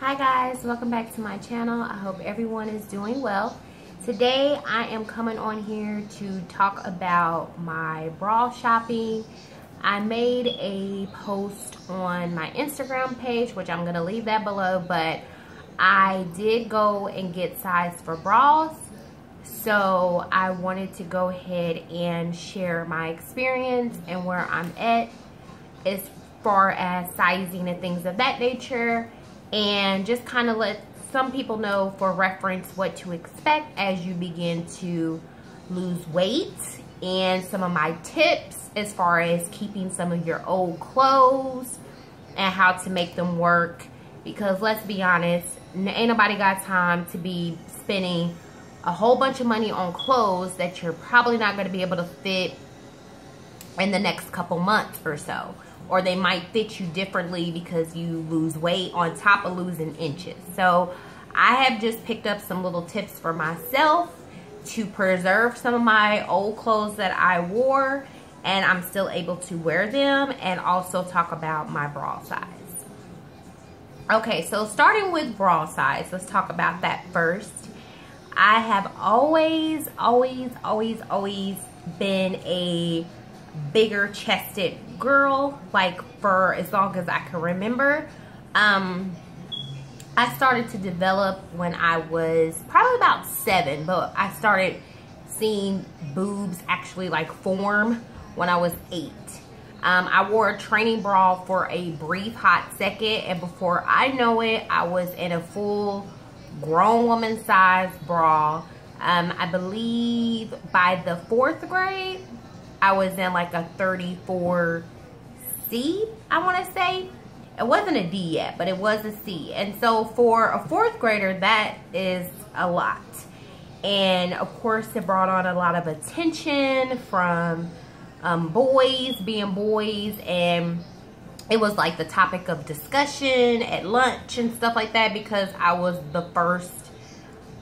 Hi guys, welcome back to my channel. I hope everyone is doing well. Today I am coming on here to talk about my bra shopping. I made a post on my Instagram page, which I'm gonna leave that below, but I did go and get size for bras. So I wanted to go ahead and share my experience and where I'm at as far as sizing and things of that nature, and just kind of let some people know for reference what to expect as you begin to lose weight, and some of my tips as far as keeping some of your old clothes and how to make them work, because let's be honest, ain't nobody got time to be spending a whole bunch of money on clothes that you're probably not going to be able to fit in the next couple months or so. Or they might fit you differently because you lose weight on top of losing inches. So I have just picked up some little tips for myself to preserve some of my old clothes that I wore and I'm still able to wear them, and also talk about my bra size. Okay, so starting with bra size, let's talk about that first. I have always been a bigger chested girl, like for as long as I can remember. I started to develop when I was probably about 7, but I started seeing boobs actually like form when I was 8. I wore a training bra for a brief hot second, and before I know it, I was in a full grown woman size bra. I believe by the 4th grade I was in like a 34C, I want to say. It wasn't a D yet, but it was a C. And so for a 4th grader, that is a lot. And of course, it brought on a lot of attention from boys being boys, and it was like the topic of discussion at lunch and stuff like that, because I was the first,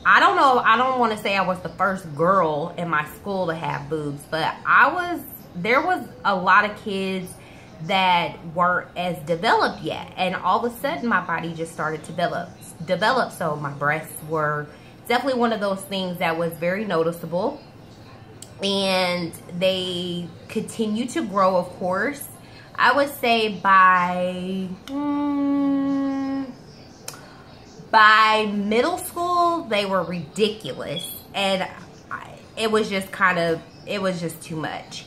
I don't want to say I was the first girl in my school to have boobs, but there was a lot of kids that weren't as developed yet, and all of a sudden my body just started to develop. So my breasts were definitely one of those things that was very noticeable, and they continue to grow, of course. I would say by middle school, they were ridiculous, and it was just too much.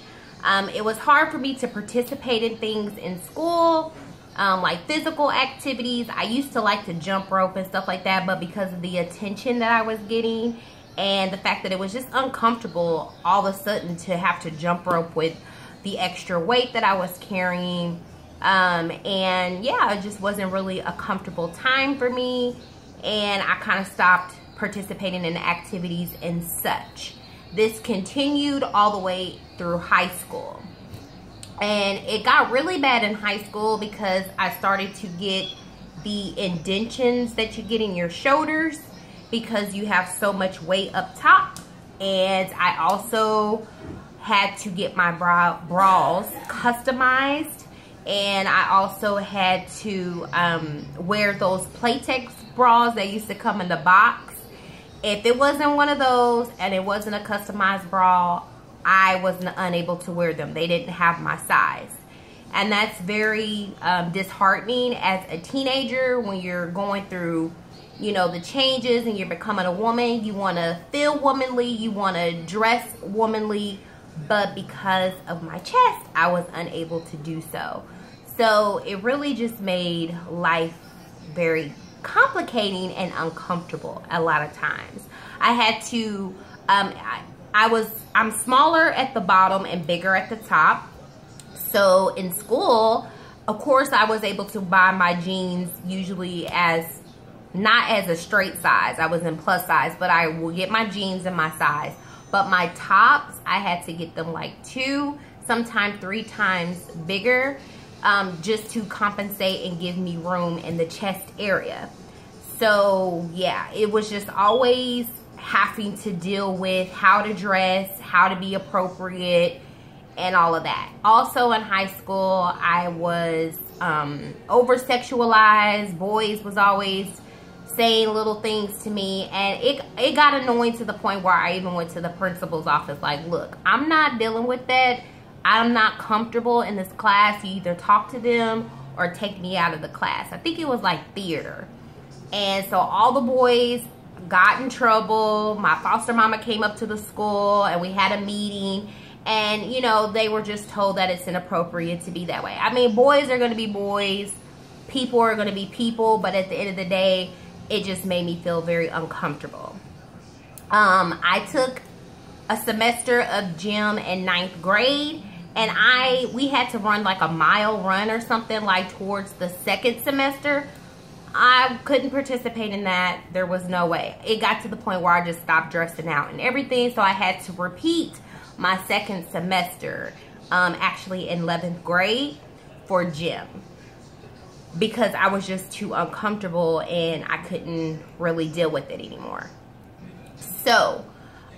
It was hard for me to participate in things in school, like physical activities. I used to like to jump rope and stuff like that, but because of the attention that I was getting and the fact that it was just uncomfortable all of a sudden to have to jump rope with the extra weight that I was carrying, and yeah, it just wasn't really a comfortable time for me, and I kind of stopped participating in activities and such. This continued all the way through high school, and it got really bad in high school because I started to get the indentions that you get in your shoulders because you have so much weight up top, and I also had to get my bras customized, and I also had to wear those Playtex bras that used to come in the box. If it wasn't one of those and it wasn't a customized bra, I was unable to wear them. They didn't have my size, and that's very disheartening as a teenager when you're going through, you know, the changes and you're becoming a woman. You want to feel womanly, you want to dress womanly, but because of my chest, I was unable to do so. So it really just made life very complicating and uncomfortable a lot of times. I had to, I'm smaller at the bottom and bigger at the top. So in school, of course, I was able to buy my jeans usually not as a straight size. I was in plus size, but I will get my jeans in my size. But my tops, I had to get them like 2, sometimes 3 times bigger, just to compensate and give me room in the chest area. So yeah, it was just always having to deal with how to dress, how to be appropriate, and all of that. Also in high school, I was over-sexualized. Boys was always saying little things to me, and it got annoying to the point where I even went to the principal's office like, look, I'm not dealing with that. I'm not comfortable in this class. You either talk to them or take me out of the class. I think it was like theater. And so all the boys got in trouble. My foster mama came up to the school and we had a meeting, and you know, they were just told that it's inappropriate to be that way. I mean, boys are going to be boys, people are going to be people, but at the end of the day, it just made me feel very uncomfortable. I took a semester of gym in 9th grade, and we had to run like a mile run or something like towards the 2nd semester. I couldn't participate in that. There was no way. It got to the point where I just stopped dressing out and everything, so I had to repeat my 2nd semester, actually in 11th grade, for gym, because I was just too uncomfortable and I couldn't really deal with it anymore. So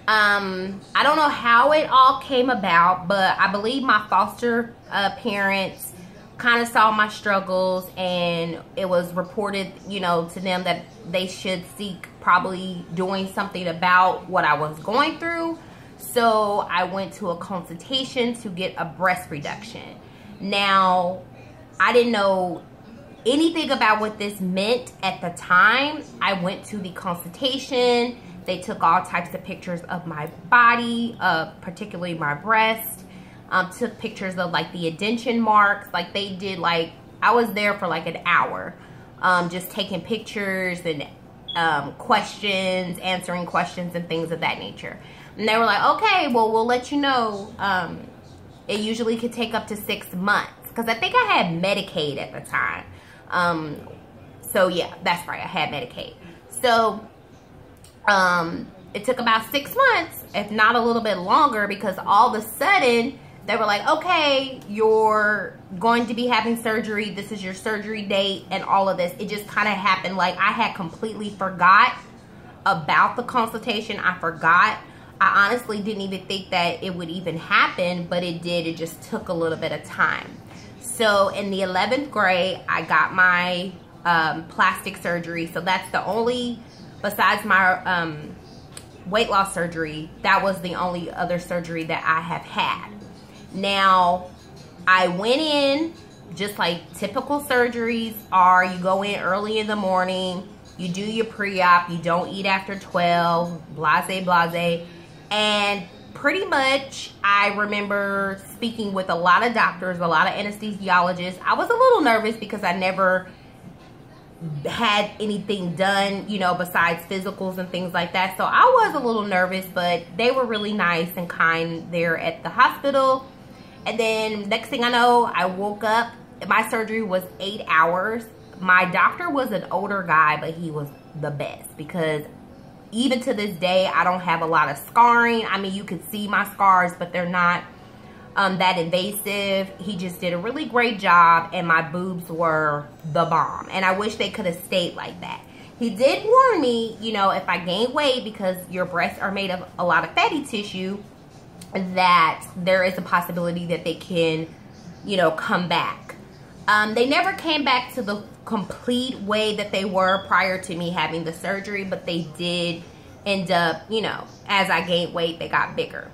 I don't know how it all came about, but I believe my foster parents kind of saw my struggles, and it was reported, you know, to them that they should seek probably doing something about what I was going through. So I went to a consultation to get a breast reduction. Now, I didn't know anything about what this meant at the time. I went to the consultation. They took all types of pictures of my body, particularly my breast. Took pictures of like the indentation marks. Like they did, like, I was there for like an hour, just taking pictures and questions, answering questions and things of that nature. And they were like, okay, well, we'll let you know. It usually could take up to 6 months, because I think I had Medicaid at the time. So yeah, that's right, I had Medicaid. So it took about 6 months, if not a little bit longer, because all of a sudden they were like, okay, you're going to be having surgery. This is your surgery date and all of this. It just kind of happened. Like, I had completely forgot about the consultation. I forgot. I honestly didn't even think that it would even happen, but it did. It just took a little bit of time. So in the 11th grade, I got my plastic surgery. So that's the only, besides my weight loss surgery, that was the only other surgery that I have had. Now, I went in just like typical surgeries are. You go in early in the morning, you do your pre-op, you don't eat after 12, blase, blase. And pretty much, I remember speaking with a lot of doctors, a lot of anesthesiologists. I was a little nervous because I never had anything done, you know, besides physicals and things like that. So I was a little nervous, but they were really nice and kind there at the hospital. And then next thing I know, I woke up. My surgery was 8 hours. My doctor was an older guy, but he was the best, because even to this day, I don't have a lot of scarring. I mean, you could see my scars, but they're not that invasive. He just did a really great job, and my boobs were the bomb. And I wish they could have stayed like that. He did warn me, you know, if I gain weight, because your breasts are made of a lot of fatty tissue, that there is a possibility that they can, you know, come back. They never came back to the complete way that they were prior to me having the surgery, but they did end up, you know, as I gained weight, they got bigger.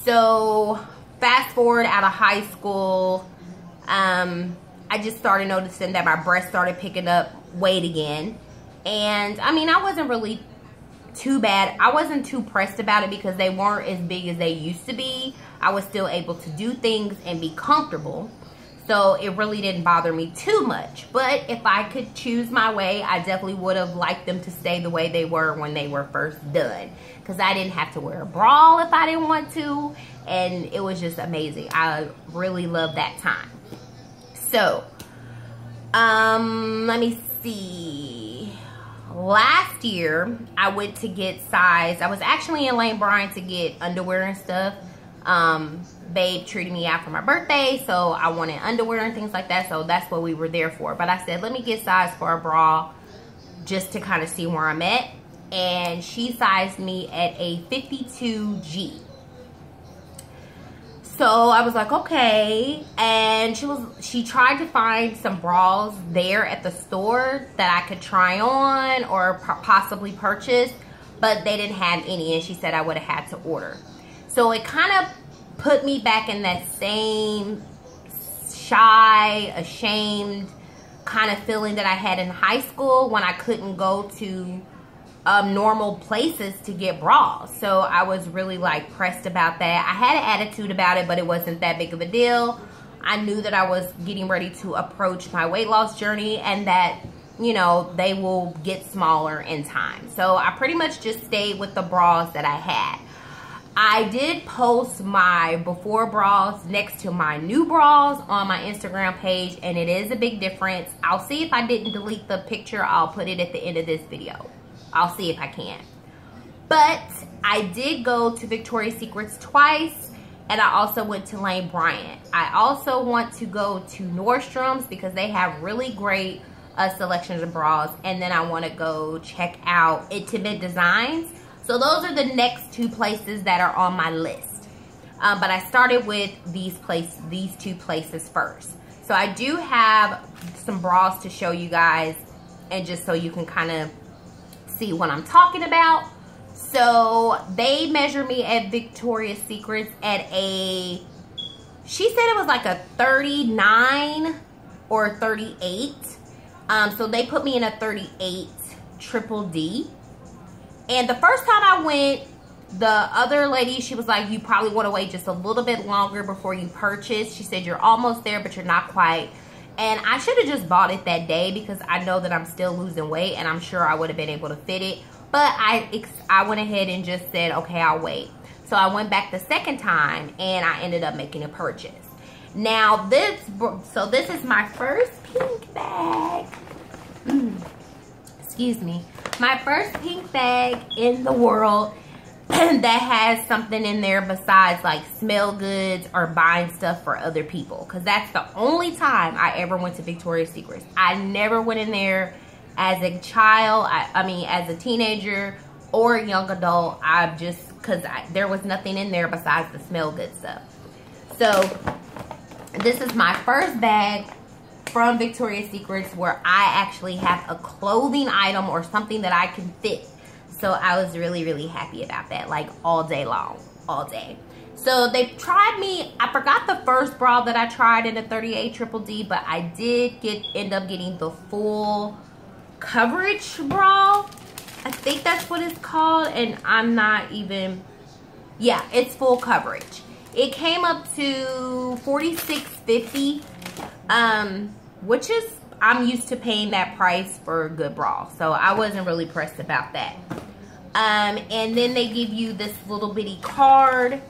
So fast forward out of high school, I just started noticing that my breasts started picking up weight again. And I mean, I wasn't really too bad. I wasn't too pressed about it because they weren't as big as they used to be. I was still able to do things and be comfortable. So it really didn't bother me too much. But if I could choose my way, I definitely would have liked them to stay the way they were when they were first done. Because I didn't have to wear a bra if I didn't want to. And it was just amazing. I really loved that time. So, let me see. Last year, I went to get sized. I was actually in Lane Bryant to get underwear and stuff. Babe treated me out for my birthday, so I wanted underwear and things like that, so that's what we were there for. But I said, let me get sized for a bra just to kind of see where I'm at. And she sized me at a 52G. So I was like, okay. And she tried to find some bras there at the store that I could try on or possibly purchase, but they didn't have any, and she said I would have had to order. So it kind of put me back in that same shy, ashamed kind of feeling that I had in high school when I couldn't go to normal places to get bras. So I was really like pressed about that. I had an attitude about it, but it wasn't that big of a deal. I knew that I was getting ready to approach my weight loss journey, and that, you know, they will get smaller in time. So I pretty much just stayed with the bras that I had. I did post my before bras next to my new bras on my Instagram page, and it is a big difference. I'll see if I didn't delete the picture. I'll put it at the end of this video. I'll see if I can. But I did go to Victoria's Secrets twice, and I also went to Lane Bryant. I also want to go to Nordstrom's because they have really great selections of bras, and then I want to go check out Intimate Designs. So those are the next two places that are on my list. But I started with these two places first. So I do have some bras to show you guys, and just so you can kind of see what I'm talking about. So they measured me at Victoria's Secrets at a, she said it was like a 39 or 38. So they put me in a 38 triple D. And the first time I went, the other lady, she was like, you probably want to wait just a little bit longer before you purchase. She said, you're almost there, but you're not quite. And I should have just bought it that day because I know that I'm still losing weight, and I'm sure I would have been able to fit it. But I went ahead and just said, okay, I'll wait. So I went back the second time, and I ended up making a purchase. Now this is my first pink bag. Excuse me. My first pink bag in the world that has something in there besides like smell goods or buying stuff for other people, because that's the only time I ever went to Victoria's Secrets. I never went in there as a child, I mean as a teenager or a young adult. Because there was nothing in there besides the smell good stuff. So this is my first bag from Victoria's Secrets where I actually have a clothing item or something that I can fit. So I was really, really happy about that, like all day long, all day. So they tried me, I forgot the first bra that I tried in the 38 Triple D, but I did end up getting the full coverage bra. I think that's what it's called, and I'm not even, yeah, it's full coverage. It came up to $46.50, which is, I'm used to paying that price for a good bra, so I wasn't really pressed about that. And then they give you this little bitty card,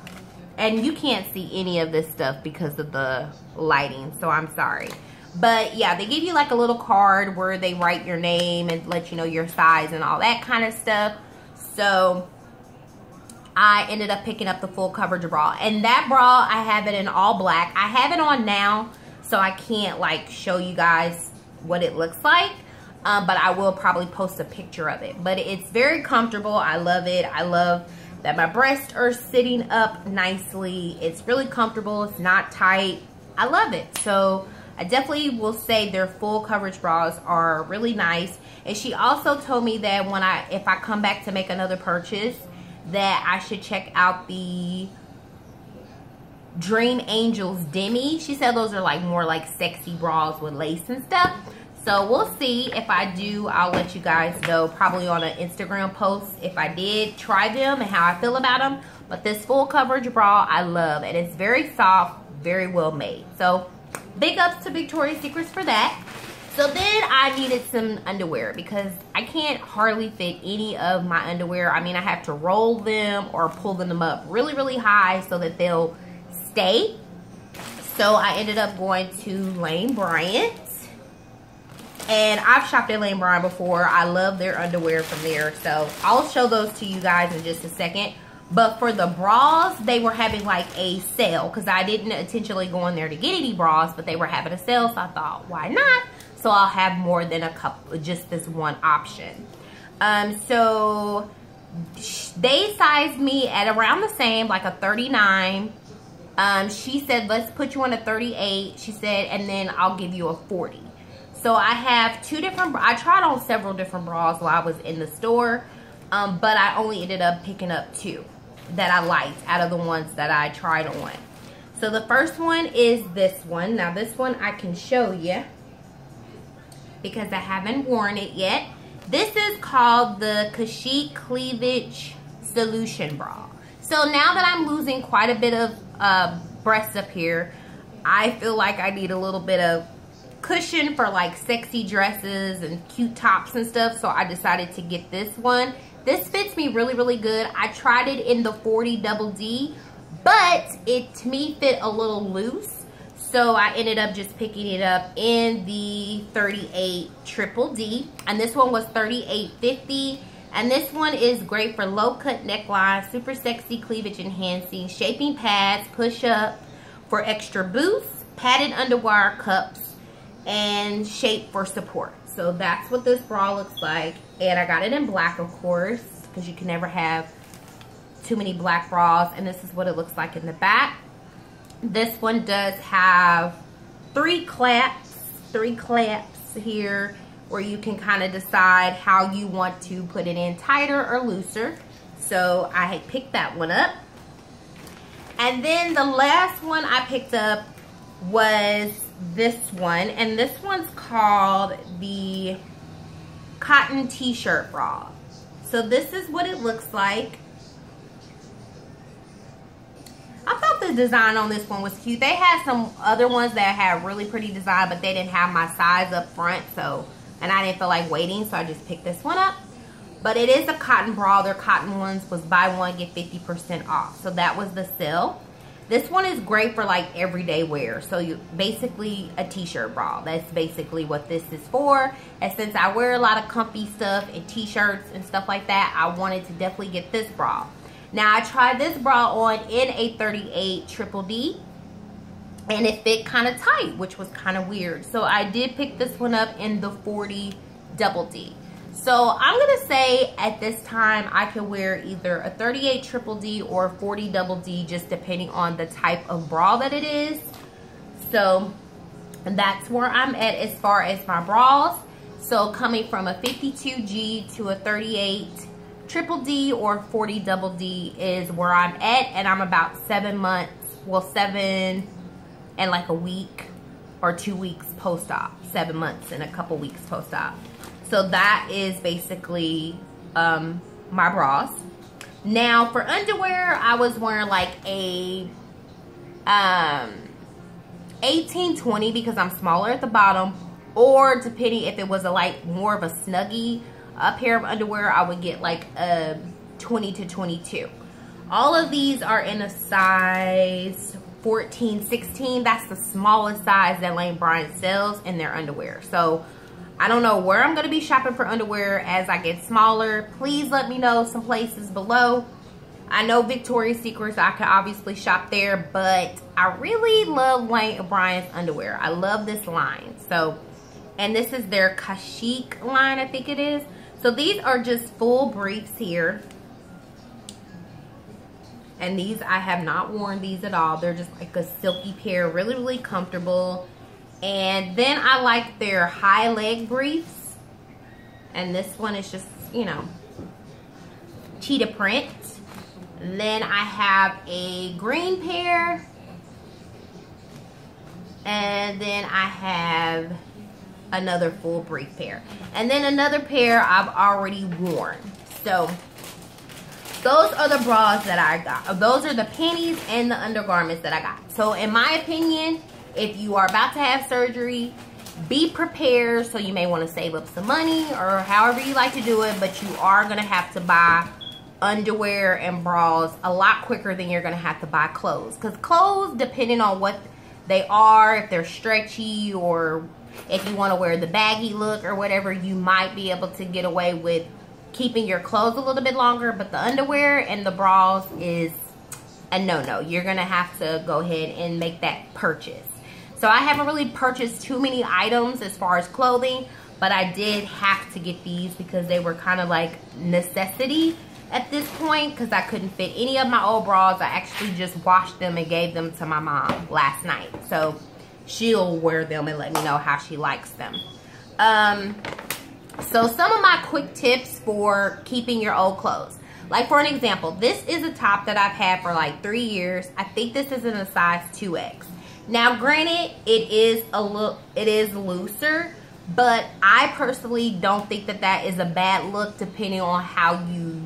and you can't see any of this stuff because of the lighting, so I'm sorry. But yeah, they give you like a little card where they write your name and let you know your size and all that kind of stuff. So I ended up picking up the full coverage bra, and that bra, I have it in all black. I have it on now, so I can't like show you guys what it looks like. But I will probably post a picture of it. But it's very comfortable. I love it. I love that my breasts are sitting up nicely. It's really comfortable. It's not tight. I love it. So I definitely will say their full coverage bras are really nice. And she also told me that if I come back to make another purchase, that I should check out the Dream Angels Demi. She said those are like more like sexy bras with lace and stuff. So we'll see. If I do, I'll let you guys know, probably on an Instagram post, if I did try them and how I feel about them. But this full coverage bra, I love. And it's very soft, very well made. So big ups to Victoria's Secrets for that. So then I needed some underwear because I can't hardly fit any of my underwear. I mean, I have to roll them or pull them up really, really high so that they'll stay. So I ended up going to Lane Bryant. And I've shopped at Lane Bryant before. I love their underwear from there. So I'll show those to you guys in just a second. But for the bras, they were having like a sale. Because I didn't intentionally go in there to get any bras. But they were having a sale. So I thought, why not? So I'll have more than a couple, just this one option. So they sized me at around the same, like a 39 She said, let's put you on a 38. She said, and then I'll give you a 40. So I have two different, I tried on several different bras while I was in the store, but I only ended up picking up two that I liked out of the ones that I tried on. So the first one is this one. Now this one I can show you because I haven't worn it yet. This is called the Kashik Cleavage Solution Bra. So now that I'm losing quite a bit of breasts up here, I feel like I need a little bit of cushion for like sexy dresses and cute tops and stuff. So I decided to get this one. This fits me really, really good. I tried it in the 40 double D, but it to me fit a little loose. So I ended up just picking it up in the 38 triple D. And this one was $38.50. And this one is great for low cut neckline, super sexy cleavage enhancing, shaping pads, push up for extra boost, padded underwire cups, and shape for support. So that's what this bra looks like. And I got it in black, of course, because you can never have too many black bras. And this is what it looks like in the back. This one does have three clamps here where you can kind of decide how you want to put it in, tighter or looser. So I had picked that one up. And then the last one I picked up was this one, and this one's called the Cotton T-shirt bra. So this is what it looks like. I thought the design on this one was cute. They had some other ones that had really pretty design, but they didn't have my size up front, so, and I didn't feel like waiting, so I just picked this one up. But it is a cotton bra. Their cotton ones was buy one get 50% off. So that was the sale. This one is great for like everyday wear. So you basically a t-shirt bra. That's basically what this is for. And since I wear a lot of comfy stuff and t-shirts and stuff like that, I wanted to definitely get this bra. Now I tried this bra on in a 38 triple D, and it fit kind of tight, which was kind of weird. So I did pick this one up in the 40 double D. So I'm going to say at this time I can wear either a 38 triple D or a 40 double D, just depending on the type of bra that it is. So that's where I'm at as far as my bras. So coming from a 52G to a 38 triple D or 40 double D is where I'm at. And I'm about 7 months, well 7 and like a week or 2 weeks post-op. 7 months and a couple weeks post-op. So that is basically my bras. Now for underwear, I was wearing like a 18-20 because I'm smaller at the bottom, or depending if it was a like more of a snuggie pair of underwear, I would get like a 20 to 22. All of these are in a size 14, 16. That's the smallest size that Lane Bryant sells in their underwear. So I don't know where I'm going to be shopping for underwear as I get smaller. Please let me know some places below. I know Victoria's Secrets, I can obviously shop there, but I really love Lane Bryant's underwear. I love this line. So, and this is their Kashik line, I think it is. So these are just full briefs here. And these, I have not worn these at all. They're just like a silky pair, really, really comfortable. And then I like their high leg briefs. And this one is just, you know, cheetah print. Then I have a green pair. And then I have another full brief pair. And then another pair I've already worn. So those are the bras that I got. Those are the panties and the undergarments that I got. So in my opinion, if you are about to have surgery, be prepared. So you may want to save up some money or however you like to do it, but you are going to have to buy underwear and bras a lot quicker than you're going to have to buy clothes. Because clothes, depending on what they are, if they're stretchy or if you want to wear the baggy look or whatever, you might be able to get away with keeping your clothes a little bit longer. But the underwear and the bras is a no-no. You're going to have to go ahead and make that purchase. So I haven't really purchased too many items as far as clothing, but I did have to get these because they were kind of like necessity. at this point because I couldn't fit any of my old bras. I actually just washed them and gave them to my mom last night. So she'll wear them and let me know how she likes them. So some of my quick tips for keeping your old clothes. Like for an example, this is a top that I've had for like 3 years. I think this is in a size 2X. Now granted, it is looser, but I personally don't think that that is a bad look depending on how you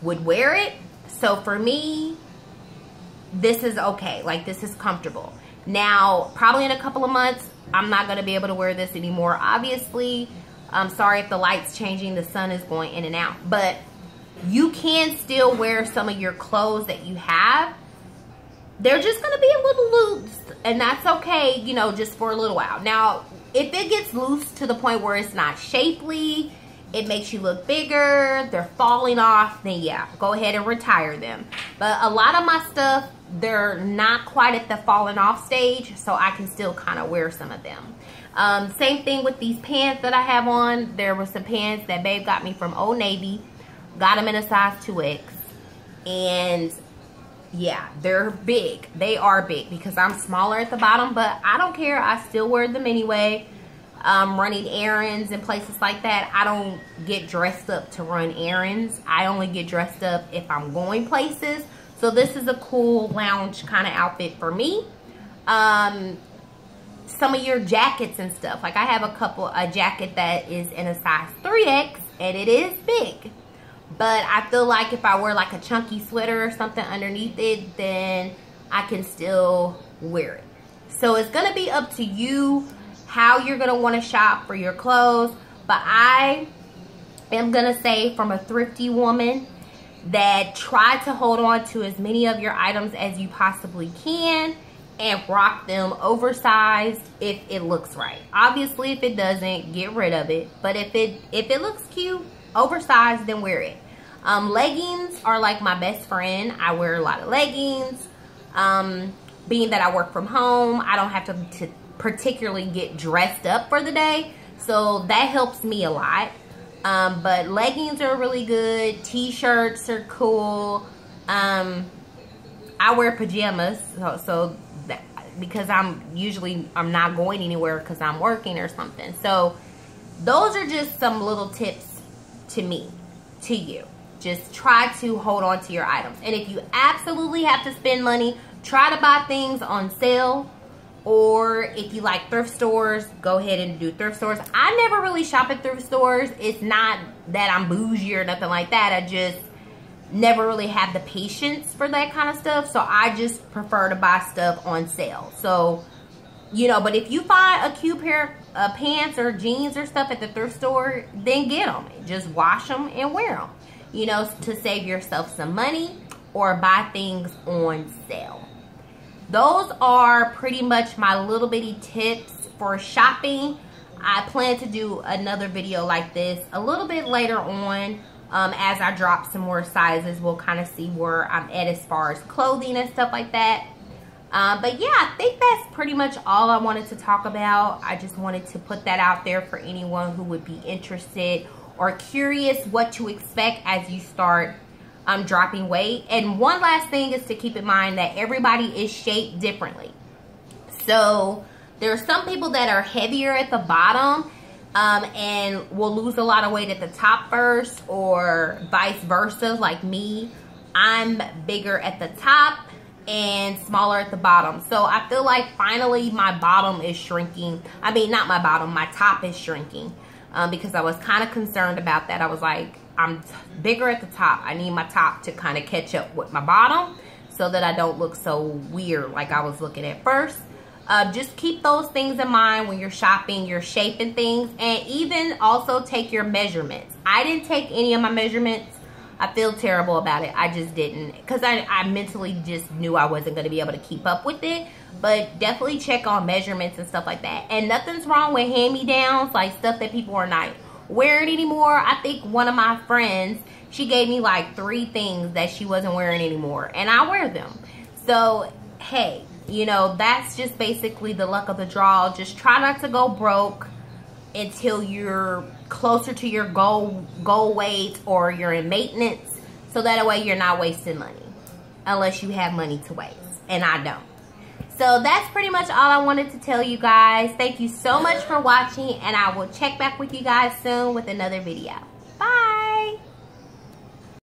would wear it. So for me, this is okay. Like, this is comfortable. Now, probably in a couple of months, I'm not going to be able to wear this anymore. Obviously, I'm sorry if the light's changing. The sun is going in and out. But you can still wear some of your clothes that you have. They're just going to be a little loose. And that's okay, you know, just for a little while. Now, if it gets loose to the point where it's not shapely, it makes you look bigger, they're falling off, then yeah, go ahead and retire them. But a lot of my stuff, they're not quite at the falling off stage, so I can still kind of wear some of them. Same thing with these pants that I have on. There were some pants that Babe got me from Old Navy. Got them in a size 2X. And yeah, they're big. They are big because I'm smaller at the bottom, but I don't care. I still wear them anyway. Running errands and places like that, I don't get dressed up to run errands. I only get dressed up if I'm going places. So this is a cool lounge kind of outfit for me. Some of your jackets and stuff. Like I have a jacket that is in a size 3X and it is big. But I feel like if I wear like a chunky sweater or something underneath it, then I can still wear it. So it's going to be up to you how you're going to want to shop for your clothes. But I am going to say, from a thrifty woman, that try to hold on to as many of your items as you possibly can and rock them oversized if it looks right. Obviously, if it doesn't, get rid of it. But if it looks cute, oversized, then wear it. Leggings are like my best friend. I wear a lot of leggings. Being that I work from home, I don't have to particularly get dressed up for the day. So that helps me a lot. But leggings are really good. T-shirts are cool. I wear pajamas. So that, because I'm not going anywhere because I'm working or something. So those are just some little tips to you. Just try to hold on to your items. And if you absolutely have to spend money, try to buy things on sale. Or if you like thrift stores, go ahead and do thrift stores. I never really shop at thrift stores. It's not that I'm bougie or nothing like that. I just never really have the patience for that kind of stuff. So I just prefer to buy stuff on sale. So, you know, but if you find a cute pair of pants or jeans or stuff at the thrift store, then get them. Just wash them and wear them, you know, to save yourself some money or buy things on sale. Those are pretty much my little bitty tips for shopping. I plan to do another video like this a little bit later on. As I drop some more sizes, we'll kind of see where I'm at as far as clothing and stuff like that. But yeah, I think that's pretty much all I wanted to talk about. I just wanted to put that out there for anyone who would be interested or curious what to expect as you start dropping weight. And one last thing is to keep in mind that everybody is shaped differently. So there are some people that are heavier at the bottom and will lose a lot of weight at the top first, or vice versa. Like me, I'm bigger at the top and smaller at the bottom. So I feel like finally my bottom is shrinking. I mean, not my bottom, my top is shrinking, because I was kind of concerned about that. I was like, I'm bigger at the top. I need my top to kind of catch up with my bottom so that I don't look so weird like I was looking at first. Just keep those things in mind when you're shopping, you're shaping things, and even also take your measurements. I didn't take any of my measurements. I feel terrible about it. I just didn't, because I mentally just knew I wasn't going to be able to keep up with it. But definitely check on measurements and stuff like that. And nothing's wrong with hand-me-downs, like stuff that people are not wearing anymore. I think one of my friends, she gave me like 3 things that she wasn't wearing anymore, and I wear them. So hey, you know, that's just basically the luck of the draw. Just try not to go broke until you're closer to your goal weight or you're in maintenance, So that way you're not wasting money. Unless you have money to waste. And I don't. So that's pretty much all I wanted to tell you guys. Thank you so much for watching. And I will check back with you guys soon with another video.